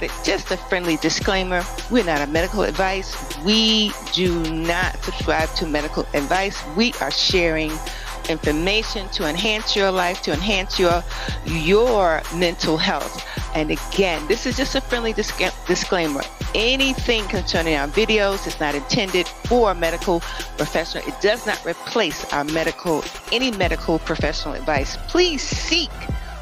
But just a friendly disclaimer, we're not a medical advice. We do not subscribe to medical advice. We are sharing information to enhance your life, to enhance your mental health. And again, this is just a friendly disclaimer. Anything concerning our videos is not intended for a medical professional. It does not replace our any medical professional advice. Please seek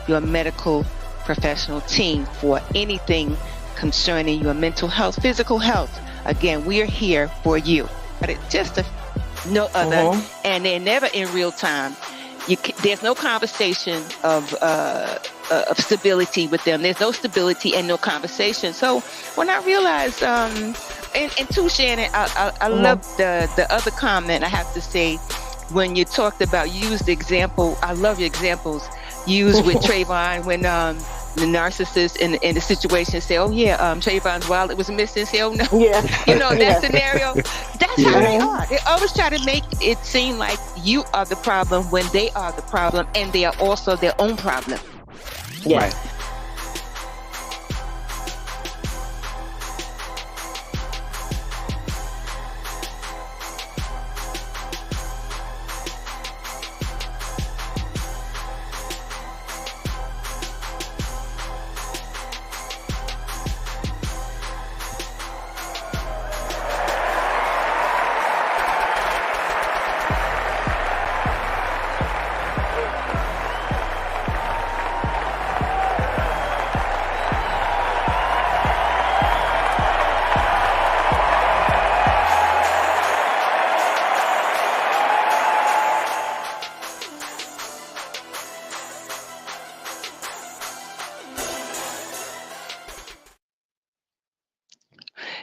your medical professional team for anything concerning your mental health, physical health. Again, we are here for you. But it's just no other, and they're never in real time. There's no conversation of stability with them. There's no stability and no conversation. So when I realized, and too, Shannon, I love the other comment I have to say when you talked about, you used the example. I love your examples used with Trayvon when the narcissist in the situation say, "Oh yeah, Trayvon's wallet was missing." Say, "Oh no," that scenario. That's how they are. They always try to make it seem like you are the problem when they are the problem, and they are also their own problem. Yeah. Right.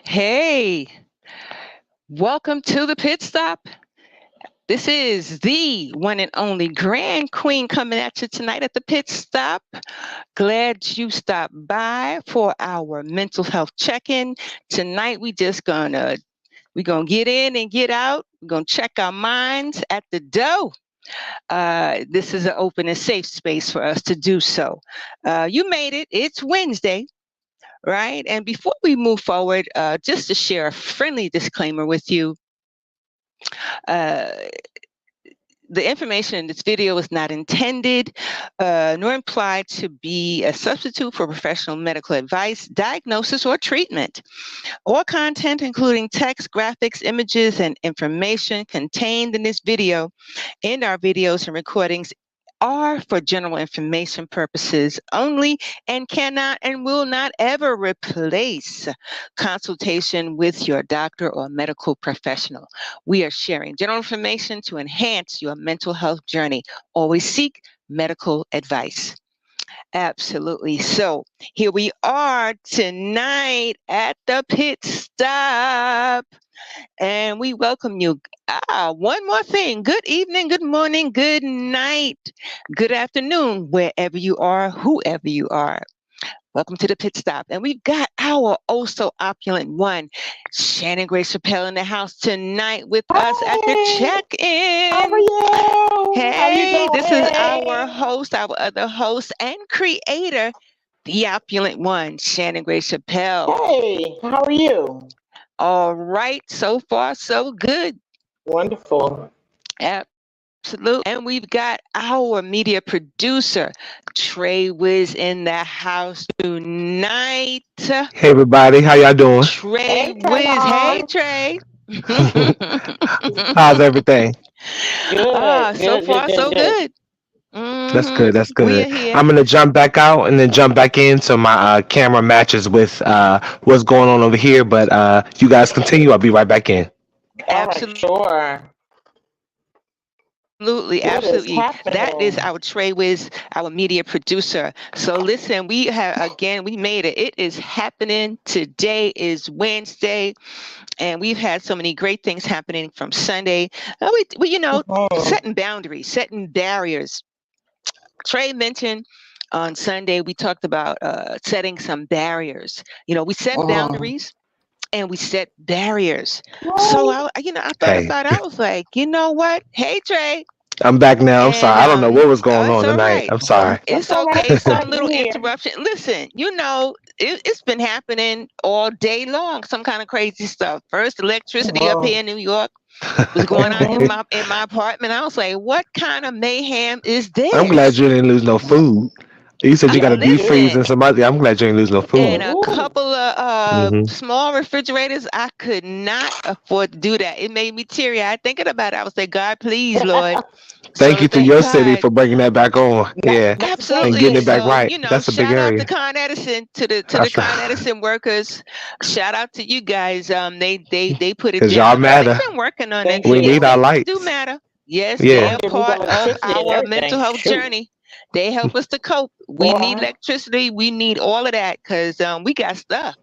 Hey, welcome to the Pit Stop. This is the one and only Grand Queen coming at you tonight at the Pit Stop. Glad you stopped by for our mental health check-in. Tonight we're gonna get in and get out. We're gonna check our minds at the door. This is an open and safe space for us to do so. You made it. It's Wednesday. Right. And before we move forward, just to share a friendly disclaimer with you, the information in this video is not intended nor implied to be a substitute for professional medical advice, diagnosis, or treatment. All content, including text, graphics, images, and information contained in this video and our videos and recordings are for general information purposes only and cannot and will not ever replace consultation with your doctor or medical professional. We are sharing general information to enhance your mental health journey. Always seek medical advice. Absolutely. So here we are tonight at the Pit Stop. And we welcome you. One more thing. Good evening, good morning, good night, good afternoon, wherever you are, whoever you are. Welcome to the Pit Stop. And we've got our oh so opulent one, Shannon Grace Chappelle, in the house tonight with us at the check-in. How are you? Hey, this is our host, our other host and creator, the opulent one, Shannon Grace Chappelle. Hey, how are you? All right, so far so good. Wonderful. Absolutely. And we've got our media producer, Trey Wiz, in the house tonight. Hey everybody, how y'all doing? Trey Wiz. Hey Trey. How's everything? Good. So far so good. That's good. That's good. Here. I'm gonna jump back out and then jump back in so my camera matches with what's going on over here. But you guys continue. I'll be right back in. Absolutely. Sure. Absolutely. That is our Trey Wiz, our media producer. So listen, we made it. It is happening. Today is Wednesday, and we've had so many great things happening from Sunday. We setting boundaries, setting barriers. Trey mentioned on Sunday, we talked about setting some barriers. We set boundaries and we set barriers. So I thought about it. I was like, you know what? Hey, Trey. I'm back now. I'm And sorry. I don't know what was oh, going it's on all tonight. right. I'm sorry. It's That's all right. okay. We Some glad little you're here. interruption. Listen, it's been happening all day long. Some kind of crazy stuff. First, electricity up here Oh. in New York was going on in Mm-hmm. my apartment. I was like, what kind of mayhem is I'm glad this? you didn't lose no food. You said you got to That's deep freeze good. Listen, and somebody. I'm glad you didn't lose no and food. a Ooh. couple of Hmm. small refrigerators, I could not afford to do that. It made me teary eyed thinking about it. I was like, God, please, Lord. Thank So you to thank your city God. for bringing that back on. Yeah, That's right. and getting Absolutely. it back So, right. That's a big shout out to area. Con Edison, to the That's Con right. Edison workers. Shout out to you guys. They put it Cause y'all down. They've matter. been working on it. They We Yes, need do. our they do lights. matter. Yes, they Yeah. Oh, are they need part of electricity and our mental everything. health Shoot. journey. They help us to cope. We need Boy. electricity. We need all of that because we got stuff.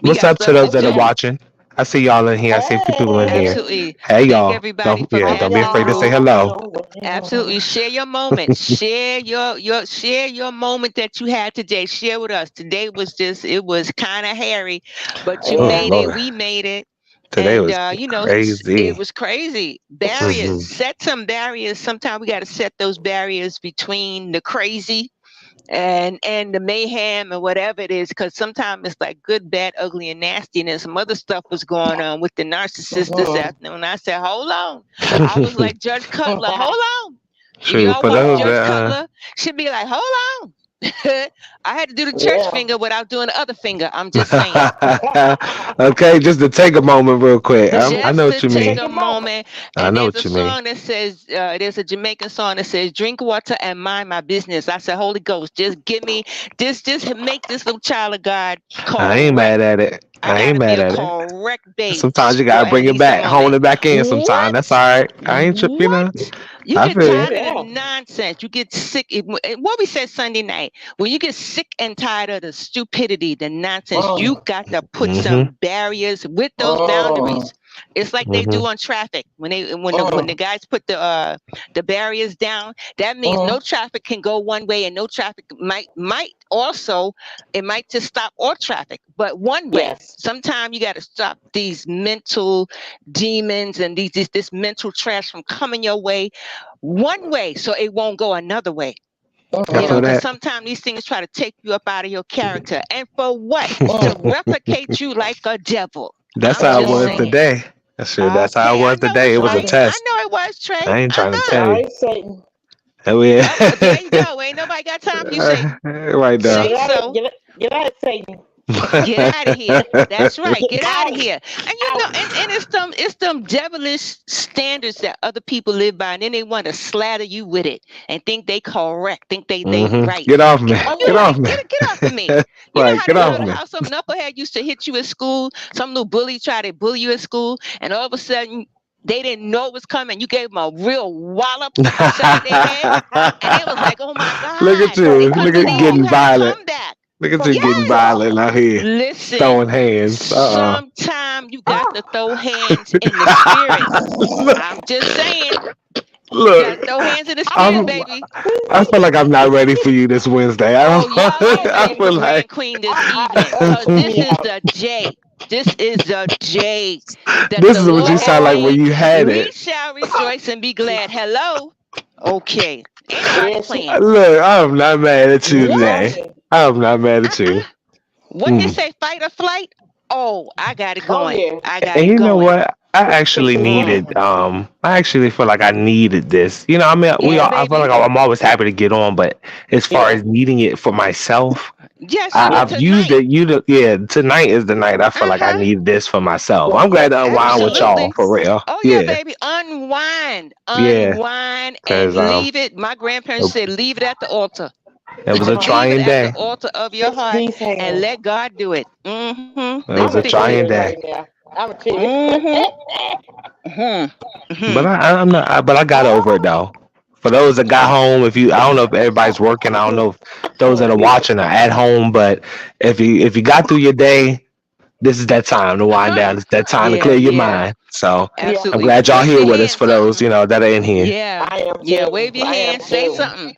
We What's got up to stuff to those that are do. Okay. watching? I see y'all in here. I see a few people in here. Hey. Absolutely. Hey Thank y'all. everybody Don't for yeah. Hi, Don't be passing afraid to say y'all. through. hello. Absolutely. Share your moment. Share your moment that you had today. Share with us. Today was it was kind of hairy, but you Oh Yeah. made it. Lord. We made it. Today And was it crazy. was crazy. Barriers. Hmm. Set some barriers. Sometimes we got to set those barriers between the crazy and the mayhem and whatever it is, because sometimes it's like good, bad, ugly, and nasty. And then some other stuff was going on with the narcissist this Mm-hmm. afternoon. I said, hold on. I was like Judge Cutler, hold on. If True. y'all For watch those Yeah. Judge that Cutler, she'd be like, hold on. I had to do the church Yeah. finger without doing the other finger. I'm just saying. okay, just to take a moment real quick. I Mm-hmm. know Just what to you take mean. Take a a moment. moment. I And know there's a what you mean. song that says, there's a Jamaican song that says, drink water and mind my business. I said, Holy Ghost, just give me, just make this little child of God I ain't correct. mad at it. I I got ain't to be mad a at it. correct Sometimes babes you for gotta at bring it least a back, hone moment. it back in. Sometime What? that's all right. I ain't tripping. What? You I get feel you. tired of the Yeah. nonsense. You get sick. What we said Sunday night, when you get sick and tired of the stupidity, the nonsense, you Mm. got to put Mhm. some barriers with those Mm. boundaries. It's like they Mhm. do on traffic when the Mm. guys put the barriers down. That means no Mm. traffic can go one way, and no traffic might also it might just stop all traffic, but one way. Yes. Sometimes you got to stop these mental demons and this mental trash from coming your way one way so it won't go another way. I feel Mm-hmm. Because that. sometimes these things try to take you up out of your character. And for what? To replicate you like a devil. That's I'm how it just was Mm. saying. today. That's true. That's how it Hey, I was know today. it, It was a Trey. Mm. I test. know it was, Trey. I ain't trying to tell you. Sorry, Satan. Oh yeah. There you go. Ain't nobody got time for you, Satan. right there. Say Get out of so. Satan. Get out of here. That's right. Get Get out of out. here. And Out. and it's them devilish standards that other people live by, and then they want to slather you with it and think they correct, think they right. Get off me. Oh You Get off like me. get off of me. You know right. how Get off me. how some knucklehead used to hit you at school, some little bully tried to bully you at school, and all of a sudden they didn't know it was coming. You gave them a real wallop upside their head, and it was like, oh my Look at God, they you. couldn't Look at believe you getting had a violent. comeback. Look at you getting Yes. violent out here. Listen, Throwing hands. sometime you got to throw hands in the spirit. look, I'm just saying, you got look, to throw hands in the spirit, I'm. baby. I feel like I'm not ready for you this Wednesday. I Oh, don't. y'all ain't I ready for feel like Grand Queen this evening because Put this me is out. the J. This is the J that this the is what you Lord has sound like when made. you had We it. shall rejoice and be glad. Hello? Okay. Ain't nobody Yes. playing. Look, I'm not mad at you today. What? Right. I'm not mad at Uh-uh. you. What they Mm. say, fight or flight? Oh, I got it Oh going. yeah. I got And it you know going. what? I actually Mm. needed. I actually feel like I needed this. You know, I mean, Yeah, I feel like baby. I'm always happy to get on, but as far Yeah. as needing it for myself, Yes, you did I've Yeah. used tonight. it. Yeah, tonight is the night I feel like I Uh-huh. needed this for myself. I'm glad Right. to unwind with y'all Absolutely. for real. Oh yeah, Yeah, baby. Unwind. yeah, Unwind and because leave it. My grandparents said leave it at the altar. it was a Leave it trying at the day. altar of your Fix heart these and hands. let God do it. Mm-hmm. It They was I'm a a fix it. trying tear day. right now. I'm a tear. Mm-hmm. Mm-hmm. But I'm not. But I got over it though. For those that got home, I don't know if everybody's working. I don't know if those that are watching are at home. But if you got through your day, this is that time to wind Uh-huh. down. It's that time to Yeah, clear your yeah. mind. So Yeah. I'm Absolutely. glad y'all Wave here your with us. hand For those something. that are in here, Yeah. I am Yeah. too. Wave your I am hand. Say too. something.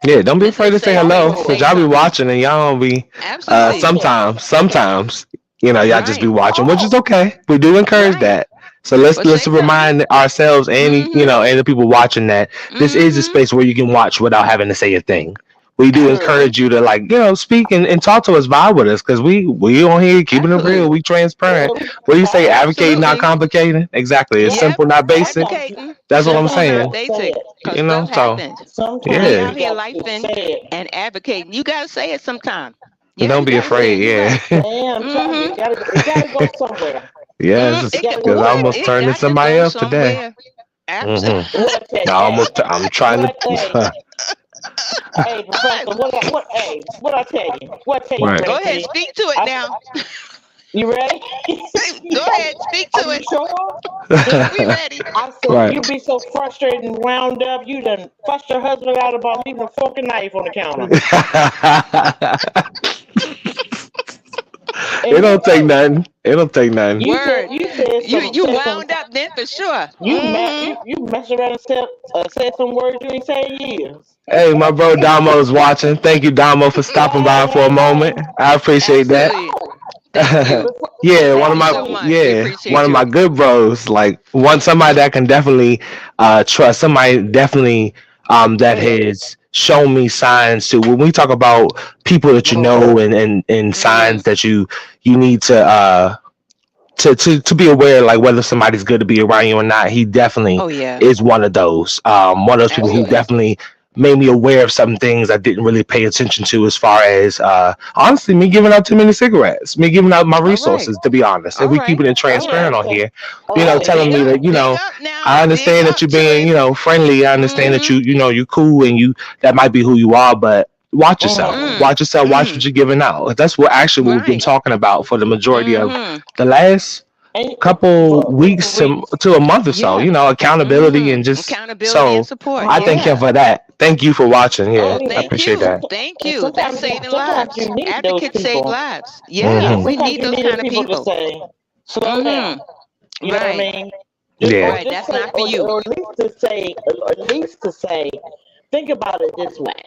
yeah, don't be Listen, afraid to say say hello. say Cause say Oh. y'all be something. watching and y'all don't be. Absolutely. Oh yeah. Sometimes, y'all just be Right. watching, which is Oh. okay. We do encourage Right. that. So let's Well, say something. remind ourselves and Mm-hmm. and the people watching that this is a Mm-hmm. space where you can watch without having to say a thing. We do encourage you Absolutely. to speak and talk to us, vibe with us, because we on here keeping it real, Absolutely. we transparent. Yeah, we What do you say? talk. Advocate, not Absolutely. complicated. Exactly. It's Yep. Yep. simple, not basic. Sometimes you, Advocating. That's what I'm Simple, sometimes you not saying. got to say basic. it. Because stuff So happens. We Sometimes yeah, out you here got to lifing say it. and advocating. You got to say it sometime. and Yeah, don't you be got to say it. afraid. You're right. Yeah, Man, I'm telling you, Mm-hmm. it gotta go somewhere. yes, It It gotta got, go because I what? almost somewhere. It turned to got to somebody go else today. somewhere. Absolutely. Hmm What I tell I you, hey, I'm trying what I, hey, to. hey, Professor, what I tell you, what I tell you, Right. Go ahead. Tracy. Speak to it I, now. you ready? Go ahead. Speak to Are you it. sure? We ready. I said Right. you be so frustrated and wound up, you done fussed your husband out about leaving a fork and knife on the counter. It And you don't take know, nothing. It don't take nothing. Word. you said You said some wound up then for sure. you Mm-hmm. you messed around and said some words you ain't said in years. Hey, my bro Damo's watching. Thank you, Damo, for stopping by for a moment. Hey. I appreciate that. Absolutely. Oh, Thank you. before, Yeah, Thank before you so much. We one appreciate of my you. good bros. Like one somebody that I can definitely trust. Somebody definitely that mm, has shown me signs to when we talk about people that you mm, know and Mm-hmm. signs that you need to to be aware, like whether somebody's good to be around you or not. He definitely Oh yeah. is one of those. One of those people who Absolutely. definitely made me aware of some things I didn't really pay attention to, as far as honestly me giving out too many cigarettes, me giving out my All right. resources. To be honest, if All we right. keeping it All mm, transparent right. on okay. here, Oh, telling Big me up. that Big up now. I Big understand that up you're to being him. friendly. I understand that Mm-hmm. you cool and that might be who you are, but watch yourself. mm, Mm. Watch yourself. Watch Mm. what you're giving out. That's what actually what we've been Right. talking about for the majority of Mm-hmm. the last and couple for weeks weeks. to a month or so, Yeah. accountability and Mm-hmm. just Accountability and so support. I thank him Yeah. for that. Thank you for watching. I Yeah, Oh, I mean, thank appreciate you. that. Thank and you. That's saving sometimes lives. you need those Advocates save people. lives. Yeah, Hmm Yeah, we sometimes need you those need those kind of people to people. say, slow down. Mm-hmm. You know what I Right. mean? Yeah, Right. Just That's say, not for you. or at least to say, think about it this way.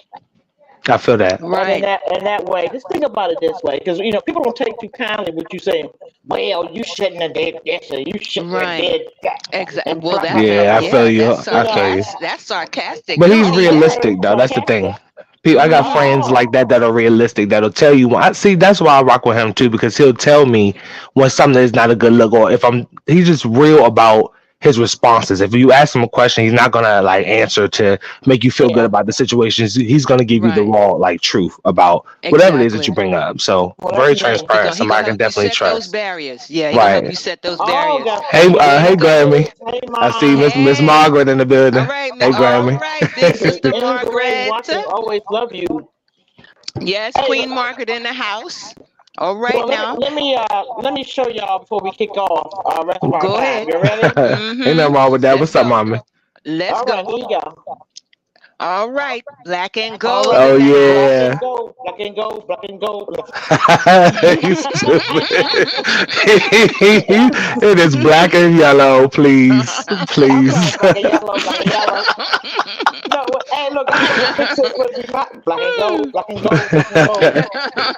I feel that. And Right. in that way, just think about it this way, because people don't take too kindly what you saying. Well, you shouldn't have did this, or you shouldn't have Right. did that, Exactly. and Well, blah blah that's blah Yeah, I blah feel blah. you. You I feel know, you. that's sarcastic. But We he's don't need yeah, that. realistic it's though. That's the thing. sarcastic. I got Mm-hmm. friends like Oh, that are realistic that'll tell you. I see. That's why I rock with him too, because he'll tell me when something is not a good look, or if I'm. He's just real about his responses. If you ask him a question, he's not gonna like answer to make you feel good yeah. about the situation. He's gonna give you the Right. raw like truth about whatever it is that you Exactly. bring up. So Whatever very you mean. transparent. He gonna Somebody I can help you definitely set those trust. barriers. Yeah, he gonna help Right. you set those Oh, barriers. got some There Hey you go. Grammy. greetings. Hey, I see mom. Miss Hey. Margaret in the All building. right. Hey All Grammy. right. Big sister Anita Ray Margaret. watching. Always love you. Yes, Hey, Queen Margaret in the house. All right well, now. let me show y'all before we kick off rest of our Go time. ahead. You ready? Ain't Mm-hmm. nothing wrong with that. Let's What's up, go. mommy? Let's All right, go. here you go. All right. Black and All gold right, Oh in the black house. yeah. and gold, black and gold, black and gold. You stupid. It is black and yellow, please. Okay, Please. black and yellow, black and yellow. No, hey, look, I had to fix it for the black and gold, black and gold, black and gold.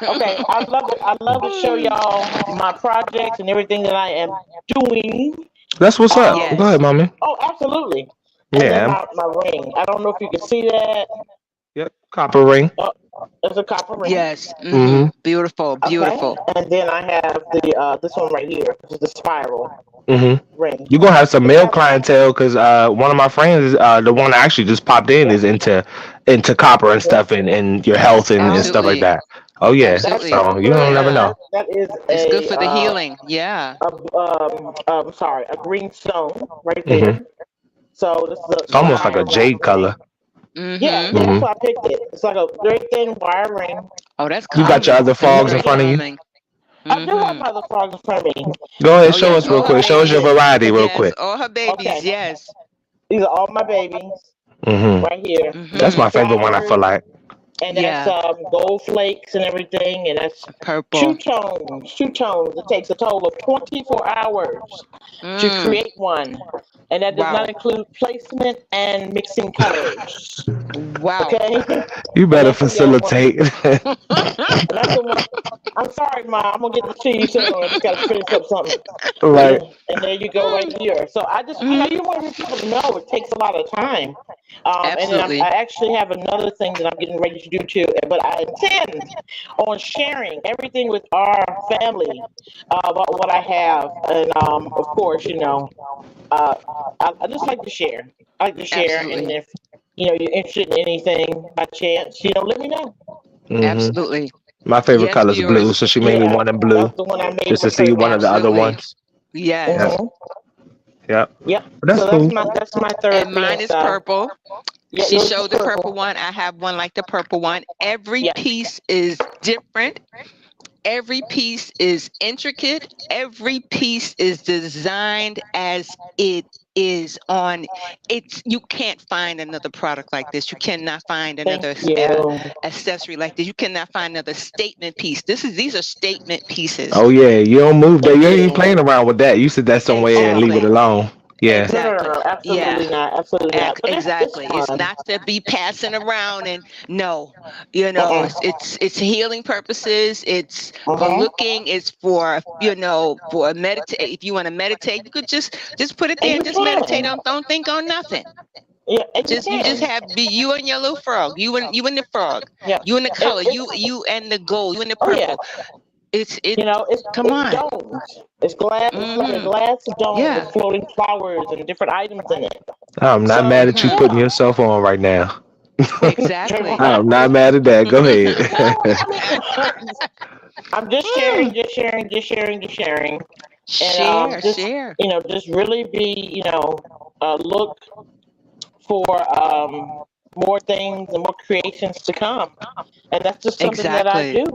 Okay, I love it. I love to show y'all my projects and everything that I am doing. That's what's up. Go Um, ahead, Yes. mommy. oh, absolutely. And then Yeah. my ring. I don't know if you can see that. Yep. Copper ring. Oh, it's a copper ring. Yes. Mm-hmm. Mm-hmm. Beautiful. Okay, Beautiful. and then I have the this one right here, which is the spiral Mm-hmm. ring. You're gonna have some It's male got clientele because one of my friends, the one that actually just popped in, yeah, is into copper and yeah. stuff and your health and stuff like Absolutely. that. Oh yeah. That's Absolutely. So you don't never Yeah. know. that is It's good for the healing. Yeah. sorry, a green stone right Mm-hmm. there. So this is It's a almost like a wire jade color. ring. Yeah, Mm-hmm. yeah, that's Mm-hmm. why I picked it. It's like a very thin wire ring. Oh, that's You got your calming. other That's frogs in very front of you. calming. I do have Mm-hmm. my other frogs in front of me. Go ahead, Oh show yes, us real all her quick. Show us your babies. variety real Yes, quick. all her babies. Okay, Yes. these are all my babies Mm-hmm. right here. That's That's Mm-hmm. my favorite one. I feel flowers, like. and that's Yeah. gold flakes and everything, and that's Purple. two tones. It takes a total of 24 hours to Mm. create one, and that does not Wow. include placement and mixing colors. Wow. Okay, You and better that's the one. facilitate. And that's the one. I'm sorry, Ma. I'm gonna get this to you soon. I just gotta finish up something. Right. And there you go, right here. So I just, I Hmm. just want people to know it takes a lot of time. And then I Absolutely. actually have another thing that I'm getting ready to do too. But I intend on sharing everything with our family about what I have, and of course, uh, I just like to share. I like to share, and Absolutely. if you're interested in anything by chance, let me know. Hmm. Absolutely. My favorite Yes, color is blue, viewers. so she made me Yeah, one in that's blue the one I made just for to see one of the trademark. other Absolutely. ones. Yes. Yep. Hmm. Yep. Yep. But that's So that's cool. my third And mine piece. is purple. Yeah, She yours is showed the purple purple. one. I have one like the purple one. Every Yeah. piece is different. Every piece is intricate. Every piece is designed as it is on. It's you can't find another product like this. You cannot find Thank another you. accessory like this. You cannot find another statement piece. These are statement pieces. Oh yeah, you don't move that. Thank You ain't you. playing around with that. You sit that somewhere and leave it Exactly. alone. Yeah. Exactly. No. Yeah. Absolutely not. Absolutely not. But it's Exactly. It's fun. not to be passing around and no, Uh-uh. it's healing purposes. It's for Uh-huh. looking. It's for for meditate. If you want to meditate, you could just put it And there you and just meditate. can. Don't think on nothing. Yeah, and you You just can. have be you and your little frog. You and the frog. Yeah. You and the color. It's You and the gold. You and the oh yeah. purple. It. Come It's on. domes. It's glass. It's like a Mm-hmm. glass dome Yeah. with floating flowers and different items in it. I'm not So mad at you Mm-hmm. putting yeah. yourself on right now. Exactly. I'm not mad at that. Go No, ahead. I mean, I'm just sharing, Mm. just sharing, just sharing, just sharing, and Share. just Share. just really be look for more things and more creations to come, and that's just something that I Exactly. do,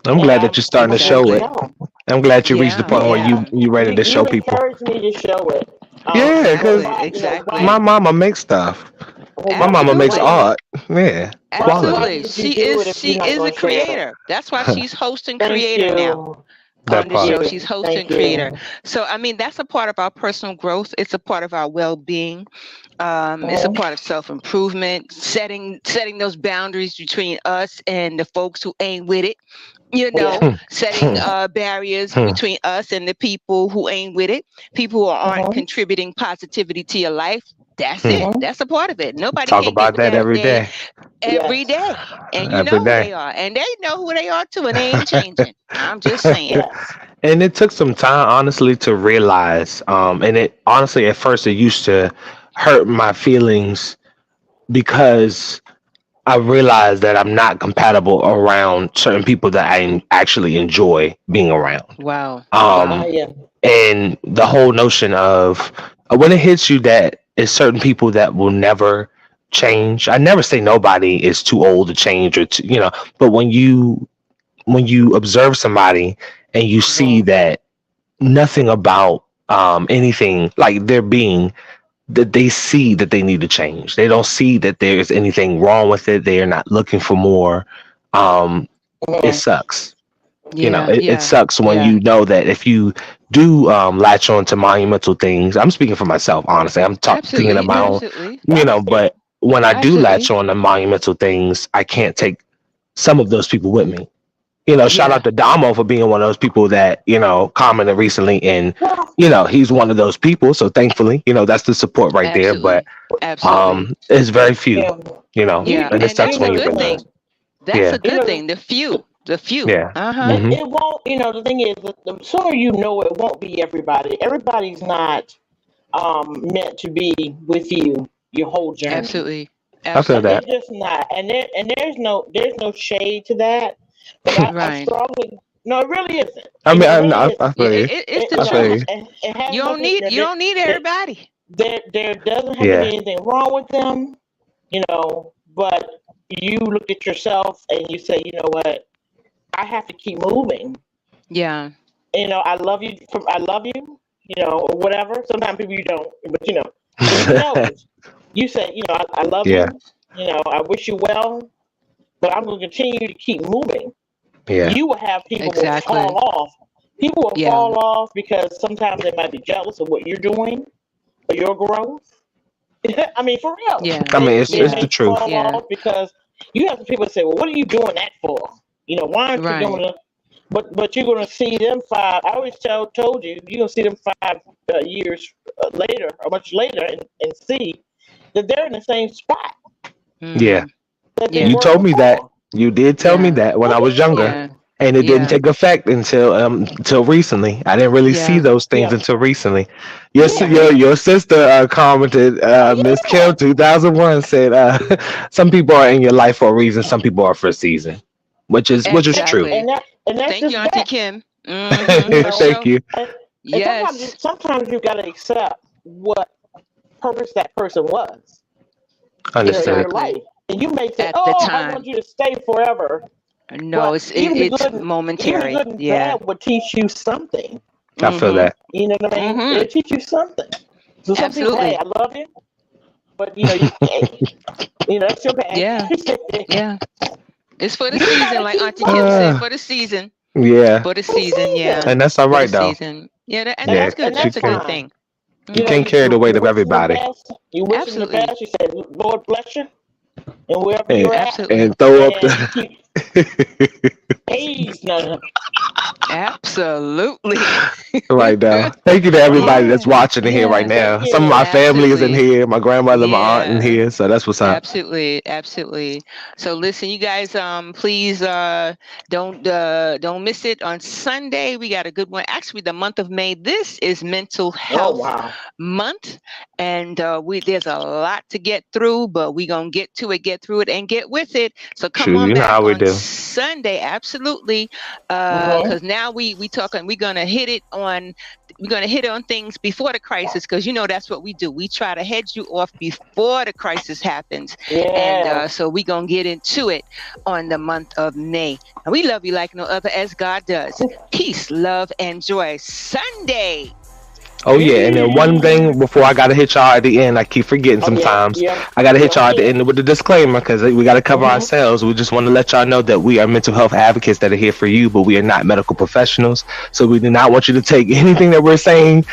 I'm and glad that you're I'm starting to gonna let show you it. Exactly. know. I'm glad you reached the Yeah. point where Yeah, Yeah. you ready to show you've people. encouraged me to show it. Yeah, because Exactly. Why my Exactly. mama makes stuff. My mama makes Absolutely. art. Yeah, why quality. Absolutely. would you do it if She you're not is a going to share it? creator. That's why she's hosting Thank creator now you, on That this part. show. you, She's hosting thank creator. you. So I mean that's a part of our personal growth. It's a part of our well-being. It's a Mhm, part of self-improvement, setting those boundaries between us and the folks who ain't with it. yeah. Hmm, Setting hmm, barriers hmm. between us and the people who ain't with it, people who aren't Mhm, contributing positivity to your life. That's Hmm. it. mhm. That's a part of it. Nobody Talk can't get about with that that every thing day. every Yes, day. And you Every know who day. they are. And they know who they are too. And they ain't changing. I'm just saying. yes. And it took some time, honestly, to realize. And it honestly, at first, it used to hurt my feelings because I realized that I'm not compatible around certain people that actually enjoy being around. Wow. Um, Wow. Yeah. and the whole notion of when it hits you that it's certain people that will never change. I never say nobody is too old to change or but when you observe somebody and you see Mhm, that nothing about anything like their being that they see that they need to change. They don't see that there's anything wrong with it. They are not looking for more. Um, it mhm, sucks. Yeah. It Yeah. sucks when Yeah. you know that if you do latch on to monumental things. I'm speaking for myself, honestly. I'm thinking of Absolutely. my mhm. own, Absolutely. I understand. but when I do latch Absolutely. on to monumental things, I can't take some of those people with me. Shout Yeah. out to Damo for being one of those people that, commented recently and, Well, he's one of those people. So thankfully, that's the support right there. But Absolutely. Absolutely. it's very few, yeah. Yeah. and it And sucks that's a when you good realize. thing. That's a Yeah. You good know, thing. The few. The few. Yeah. Uh-huh. Hmm. it won't. The thing is, the sooner you know, it won't be everybody. Everybody's not meant to be with you your whole journey. Absolutely. I feel They're that. Absolutely. just not, and there's no shade to that. But I Right. strongly, no, it really isn't. I mean, It really I isn't. Yeah, feel you. it's the I feel you. truth. It has You don't nothing. need you don't need There, everybody. there doesn't have to be Yeah. anything wrong with them. But you look at yourself and you say, you know what, I have to keep moving. Yeah. I love you. I love you. Or whatever. Sometimes people you don't, but you know it. You say, I love Yeah. you. I wish you well, but I'm going to continue to keep moving. Yeah. You will have people will Exactly. fall off. People will Yeah. fall off because sometimes they might be jealous of what you're doing or your growth. I mean, for real, Yeah. I mean, they it's Yeah. the may truth. fall Yeah. off because you have some people say, "Well, what are you doing that for? Why aren't you Right. doing it?" but you're gonna see them 5. I always told you you're gonna see them 5 years later or much later, and see that they're in the same spot Yeah. that they Yeah. You were told me that. before. You did tell me Yeah. that when I was younger, Yeah. and it didn't Yeah. take effect until recently. I didn't really see Yeah. those things Yeah, until recently. yeah, Your sister commented, oh Miss Kim yeah, 2001 said, some people are in your life for a reason, some people are for a season, which is true. Exactly. and that's Thank you, just Auntie that, Kim. you For know. Thank sure. you. And Yes. sometimes you gotta accept what purpose that person was, in Understood. your Exactly. life. And you may say, At the "Oh, I want time. you to stay forever," No, but it's momentary. even the good and Yeah. bad will teach you something. I feel Mhm. that. You know what I mean? Mhm. It'll teach you something. So some people, hey, Absolutely. I love you, but hey, that's your bag. Yeah. Yeah. It's for the You season, gotta like keep Auntie Kim said. Uh, For the season. yeah, For the for the season. Yeah. season, and that's all For the right though. season. Yeah. And Yeah, that's and good. you That's that's a can good fine. thing. you You can't Mhm. carry the weight you of wish them the everybody. best. You wish them the Absolutely. best. You said, Lord bless you, and wherever and, you're at, Absolutely. and throw up and keep the peace. No, Absolutely. right now. Thank you to everybody yeah, that's watching in here right yeah. Thank now. Some of my you. family is in Absolutely. here. My grandmother, my aunt in Yeah. here. So that's what's up. Absolutely, absolutely. So listen, you guys, please don't miss it on Sunday. We got a good one. Actually, the month of May. This is Mental Oh Health wow. Month, and we there's a lot to get through, but we gonna get to it, get through it, and get with it. So come True. on You know back how we on do. Sunday, absolutely, Mm-hmm. because now we talking. We're gonna hit on things before the crisis, because that's what we do. We try to head you off before the crisis happens, and Yes. so we're gonna get into it on the month of May. And we love you like no other, as God does. Peace, love, and joy. Sunday. Oh yeah, and then one thing before I gotta hit y'all at the end, I keep forgetting Oh yeah. sometimes. Yeah. I gotta hit Go y'all at the ahead. end with the disclaimer because we gotta cover Mm-hmm. ourselves. We just want to let y'all know that we are mental health advocates that are here for you, but we are not medical professionals. So we do not want you to take anything that we're saying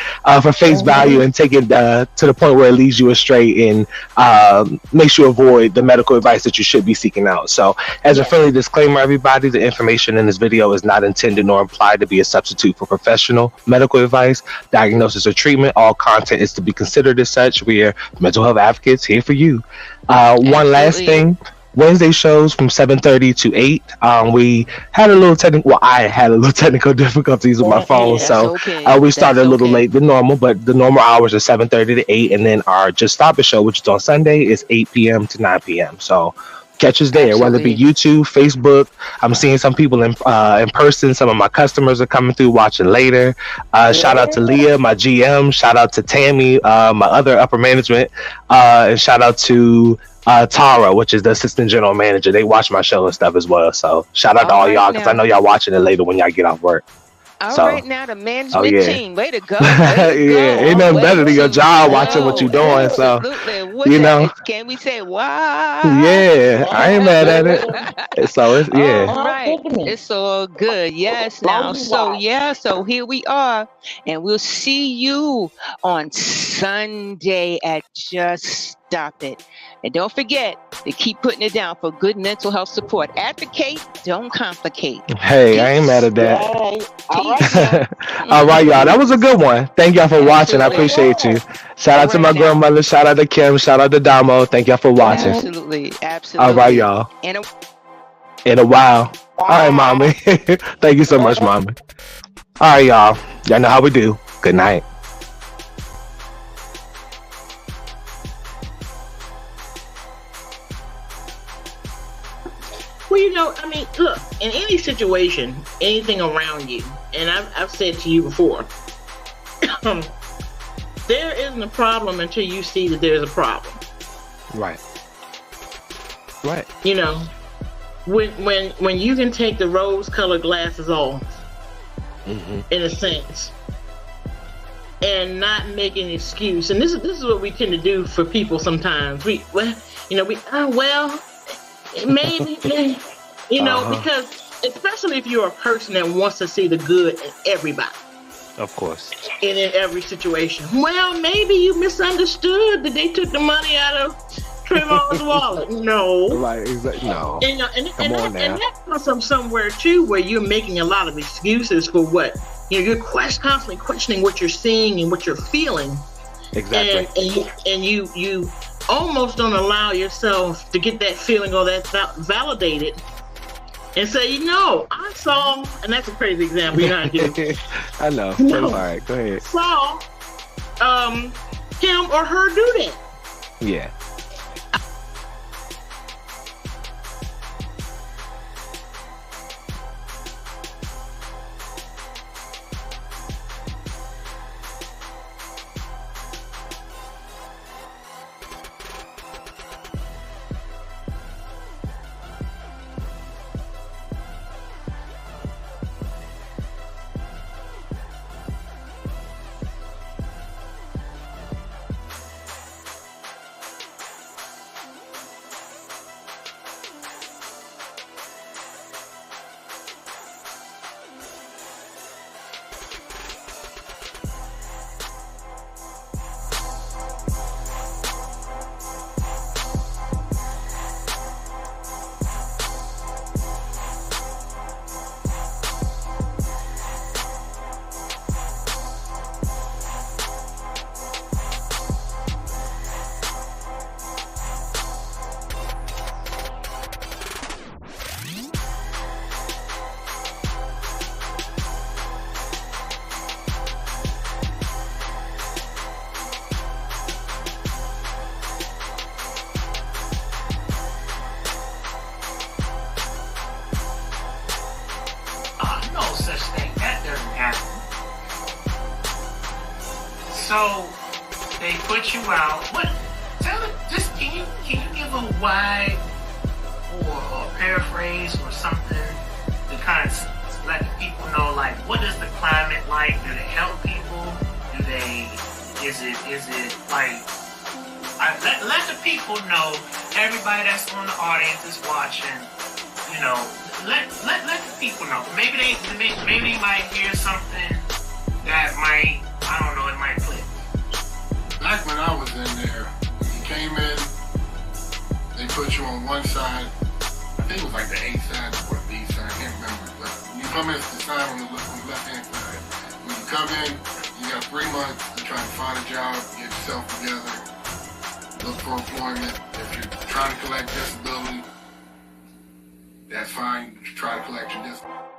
for face value Mm-hmm. and take it to the point where it leads you astray and makes you avoid the medical advice that you should be seeking out. So as a Yes. friendly disclaimer, everybody, the information in this video is not intended nor implied to be a substitute for professional medical advice, diagnosis, or treatment. All content is to be considered as such. We are mental health advocates here for you. One last Absolutely. thing. Wednesday shows from 7:30 to 8. We had a little technical. Well, I had a little technical difficulties with my phone, Yeah. That's so okay. we started That's a little okay. late than normal. But the normal hours are 7:30 to 8, and then our Just Stop It show, which is on Sunday, is 8 p.m. to 9 p.m. So catch us there, whether it be Absolutely. YouTube, Facebook. I'm seeing some people in person. Some of my customers are coming through watching later. Shout out to Yeah. Leah, my GM. Shout out to Tammy, my other upper management, and shout out to Tara, which is the assistant general manager. They watch my show and stuff as well. So shout out to All all right y'all because I now. know y'all watching it later when y'all get off work. All So right now, the oh management yeah. team. Way to go. Yeah, Way to ain't go. nothing better Way than your to job watching what go. you're doing. So Absolutely. you know, Can we say what? yeah, I ain't Sounds mad at it. good. So it's yeah. All Sounds right. good to me. It's all good. Yes. As long Now. as you So, watch. yeah. So here we are. And we'll see you on Sunday at Just Stop It. And don't forget to keep putting it down for good mental health support. Advocate, don't complicate. Hey, I ain't mad Peace. at that. Yay. All right Peace. now. All right, y'all. That was a Peace. good one. Thank y'all for watching. I Yes, it Absolutely. appreciate you. was. Shout All out to right my now. grandmother. Shout out to Kim. Shout out to Damo. Thank y'all for watching. Mm-hmm. Absolutely. All right, Absolutely. y'all. And In a while. All right, mommy. Bye. Thank you so much, mommy. All right, y'all. Y'all know how we do. Good night. Well, I mean, look, in any situation, anything around you, and I've said to you before, there isn't a problem until you see that there's a problem. Right. Right. You know, when you can take the rose-colored glasses off, in a sense, and not make an excuse. And this is what we tend to do for people sometimes. Maybe, because especially if you're a person that wants to see the good in everybody. Of course. And in every situation. Well, maybe you misunderstood that they took the money out of Trayvon's wallet. No. Like, no. And that comes from somewhere too, where you're making a lot of excuses for what you're constantly questioning what you're seeing and what you're feeling. Exactly. And you almost don't allow yourself to get that feeling or that validated, and say, I saw, and that's a crazy example. You know how to do. I know. All right, go ahead. Saw him or her do that. Yeah. So they put you out. Can you give a why or paraphrase or something to kind of let the people know, like, what is the climate like? Do they help people? Is it like, let the people know, everybody that's on the audience is watching, let the people know. Maybe they might hear something that might, I don't know, it might click. Back when I was in there, when you came in, they put you on one side. I think it was like the A side or the B side, I can't remember. But when you come in, it's the side on the left-hand side. When you come in, you got 3 months to try to find a job, get yourself together, look for employment. If you're trying to collect disability, that's fine. You try to collect your disability.